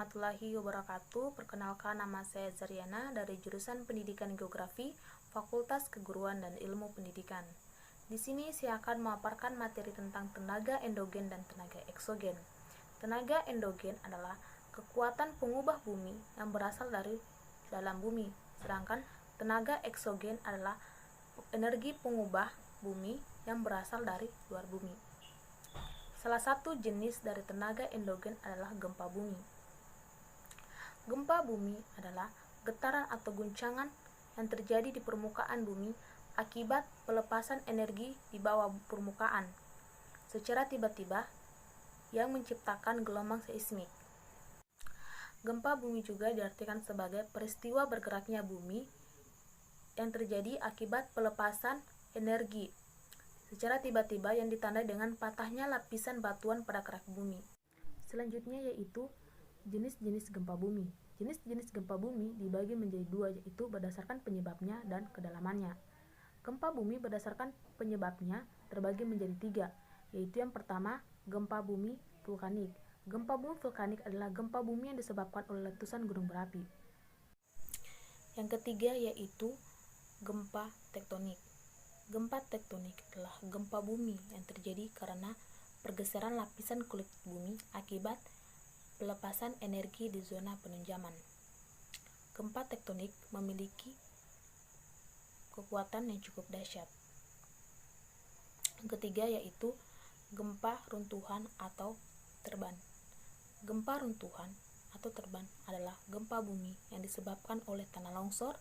warahmatullahi wabarakatuh. Perkenalkan, nama saya Zariana dari jurusan Pendidikan Geografi, Fakultas Keguruan dan Ilmu Pendidikan. Di sini saya akan memaparkan materi tentang tenaga endogen dan tenaga eksogen. Tenaga endogen adalah kekuatan pengubah bumi yang berasal dari dalam bumi, sedangkan tenaga eksogen adalah energi pengubah bumi yang berasal dari luar bumi. Salah satu jenis dari tenaga endogen adalah gempa bumi. Gempa bumi adalah getaran atau guncangan yang terjadi di permukaan bumi akibat pelepasan energi di bawah permukaan secara tiba-tiba yang menciptakan gelombang seismik. Gempa bumi juga diartikan sebagai peristiwa bergeraknya bumi yang terjadi akibat pelepasan energi secara tiba-tiba yang ditandai dengan patahnya lapisan batuan pada kerak bumi. Selanjutnya yaitu jenis-jenis gempa bumi. Jenis-jenis gempa bumi dibagi menjadi dua, yaitu berdasarkan penyebabnya dan kedalamannya. Gempa bumi berdasarkan penyebabnya terbagi menjadi tiga, yaitu yang pertama, gempa bumi vulkanik. Gempa bumi vulkanik adalah gempa bumi yang disebabkan oleh letusan gunung berapi. Yang ketiga yaitu gempa tektonik. Gempa tektonik adalah gempa bumi yang terjadi karena pergeseran lapisan kulit bumi akibat pelepasan energi di zona penunjaman. Gempa tektonik memiliki kekuatan yang cukup dahsyat. Yang ketiga yaitu gempa runtuhan atau terban. Gempa runtuhan atau terban adalah gempa bumi yang disebabkan oleh tanah longsor,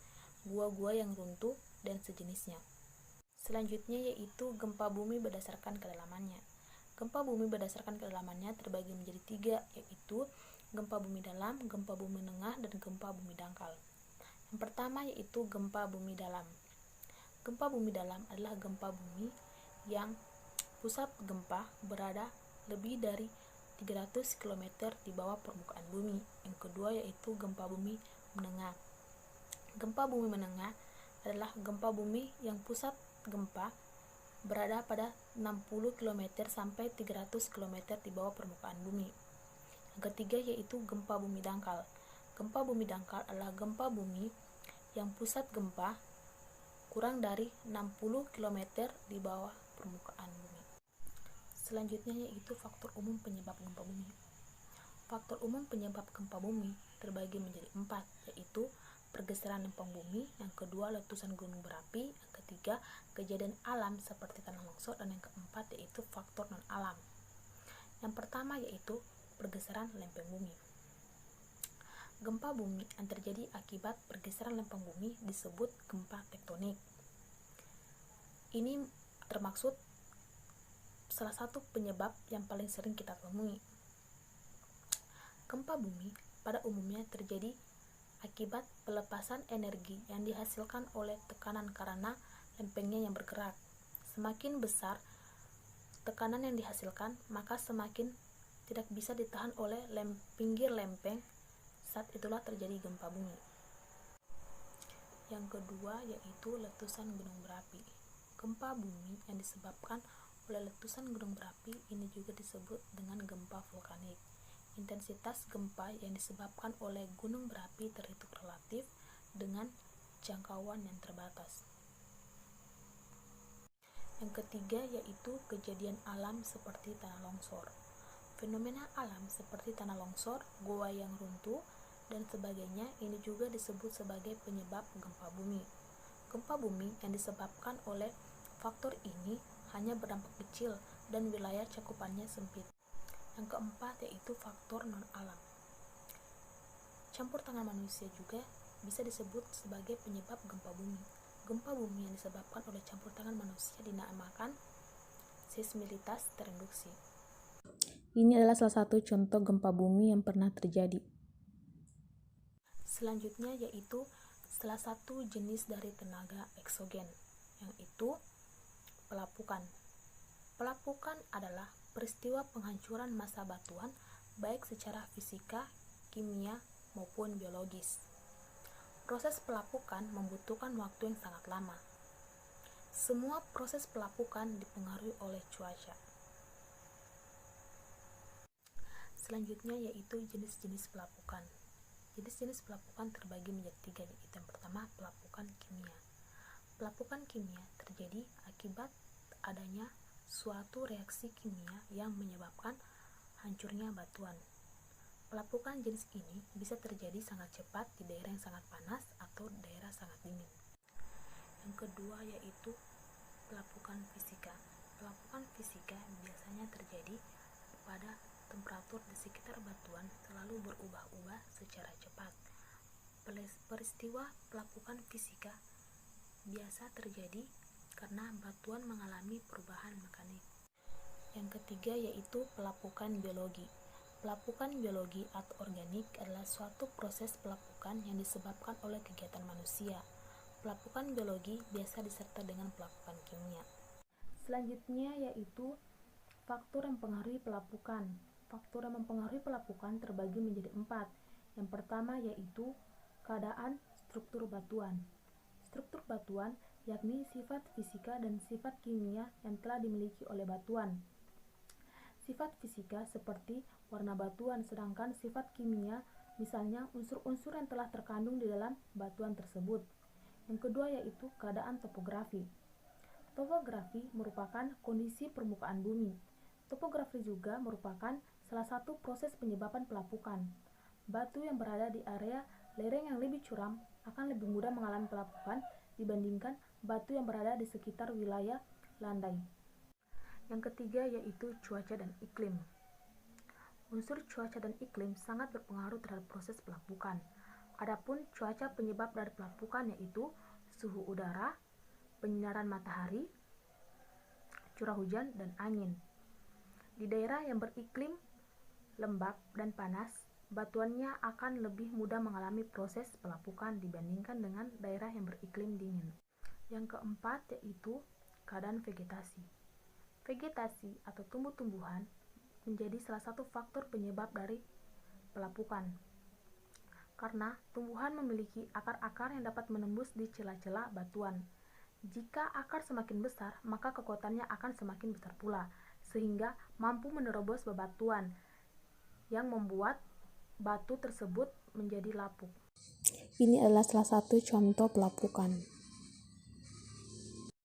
gua-gua yang runtuh, dan sejenisnya. Selanjutnya yaitu gempa bumi berdasarkan kedalamannya. Gempa bumi berdasarkan kedalamannya terbagi menjadi tiga, yaitu gempa bumi dalam, gempa bumi menengah, dan gempa bumi dangkal. Yang pertama yaitu gempa bumi dalam. Gempa bumi dalam adalah gempa bumi yang pusat gempa berada lebih dari 300 km di bawah permukaan bumi. Yang kedua yaitu gempa bumi menengah. Gempa bumi menengah adalah gempa bumi yang pusat gempa berada pada 60 km sampai 300 km di bawah permukaan bumi. Yang ketiga yaitu gempa bumi dangkal. Gempa bumi dangkal adalah gempa bumi yang pusat gempa kurang dari 60 km di bawah permukaan bumi. Selanjutnya yaitu faktor umum penyebab gempa bumi. Faktor umum penyebab gempa bumi terbagi menjadi 4, yaitu pergeseran lempeng bumi, yang kedua letusan gunung berapi, yang ketiga kejadian alam seperti tanah longsor, dan yang keempat yaitu faktor non alam. Yang pertama yaitu pergeseran lempeng bumi. Gempa bumi yang terjadi akibat pergeseran lempeng bumi disebut gempa tektonik. Ini termaksud salah satu penyebab yang paling sering kita temui. Gempa bumi pada umumnya terjadi akibat pelepasan energi yang dihasilkan oleh tekanan karena lempengnya yang bergerak. Semakin besar tekanan yang dihasilkan, maka semakin tidak bisa ditahan oleh pinggir lempeng. Saat itulah terjadi gempa bumi. Yang kedua yaitu letusan gunung berapi. Gempa bumi yang disebabkan oleh letusan gunung berapi ini juga disebut dengan gempa vulkanik. Intensitas gempa yang disebabkan oleh gunung berapi terhitung relatif dengan jangkauan yang terbatas. Yang ketiga yaitu kejadian alam seperti tanah longsor. Fenomena alam seperti tanah longsor, gua yang runtuh, dan sebagainya ini juga disebut sebagai penyebab gempa bumi. Gempa bumi yang disebabkan oleh faktor ini hanya berdampak kecil dan wilayah cakupannya sempit. Yang keempat yaitu faktor non-alam. Campur tangan manusia juga bisa disebut sebagai penyebab gempa bumi. Gempa bumi yang disebabkan oleh campur tangan manusia dinamakan seismilitas terinduksi. Ini adalah salah satu contoh gempa bumi yang pernah terjadi. Selanjutnya yaitu salah satu jenis dari tenaga eksogen, yaitu pelapukan. Pelapukan adalah peristiwa penghancuran massa batuan baik secara fisika, kimia, maupun biologis. Proses pelapukan membutuhkan waktu yang sangat lama. Semua proses pelapukan dipengaruhi oleh cuaca. Selanjutnya yaitu jenis-jenis pelapukan. Jenis-jenis pelapukan terbagi menjadi 3, yaitu yang pertama pelapukan kimia. Pelapukan kimia terjadi akibat adanya suatu reaksi kimia yang menyebabkan hancurnya batuan. Pelapukan jenis ini bisa terjadi sangat cepat di daerah yang sangat panas atau daerah sangat dingin. Yang kedua yaitu pelapukan fisika. Pelapukan fisika biasanya terjadi pada temperatur di sekitar batuan selalu berubah-ubah secara cepat. Peristiwa pelapukan fisika biasa terjadi karena batuan mengalami perubahan mekanik. Yang ketiga yaitu pelapukan biologi. Pelapukan biologi atau organik adalah suatu proses pelapukan yang disebabkan oleh kegiatan manusia. Pelapukan biologi biasa disertai dengan pelapukan kimia. Selanjutnya yaitu faktor yang mempengaruhi pelapukan. Faktor yang mempengaruhi pelapukan terbagi menjadi 4. Yang pertama yaitu keadaan struktur batuan. Struktur batuan yakni sifat fisika dan sifat kimia yang telah dimiliki oleh batuan. Sifat fisika seperti warna batuan, sedangkan sifat kimia misalnya unsur-unsur yang telah terkandung di dalam batuan tersebut. Yang kedua yaitu keadaan topografi. Topografi merupakan kondisi permukaan bumi. Topografi juga merupakan salah satu proses penyebaban pelapukan. Batu yang berada di area lereng yang lebih curam akan lebih mudah mengalami pelapukan dibandingkan batu yang berada di sekitar wilayah landai. Yang ketiga yaitu cuaca dan iklim. Unsur cuaca dan iklim sangat berpengaruh terhadap proses pelapukan. Adapun cuaca penyebab dari pelapukan yaitu suhu udara, penyinaran matahari, curah hujan, dan angin. Di daerah yang beriklim lembab dan panas, batuannya akan lebih mudah mengalami proses pelapukan dibandingkan dengan daerah yang beriklim dingin. Yang keempat yaitu keadaan vegetasi. Vegetasi atau tumbuh-tumbuhan menjadi salah satu faktor penyebab dari pelapukan. Karena tumbuhan memiliki akar-akar yang dapat menembus di celah-celah batuan. Jika akar semakin besar, maka kekuatannya akan semakin besar pula, sehingga mampu menerobos bebatuan yang membuat batu tersebut menjadi lapuk. Ini adalah salah satu contoh pelapukan.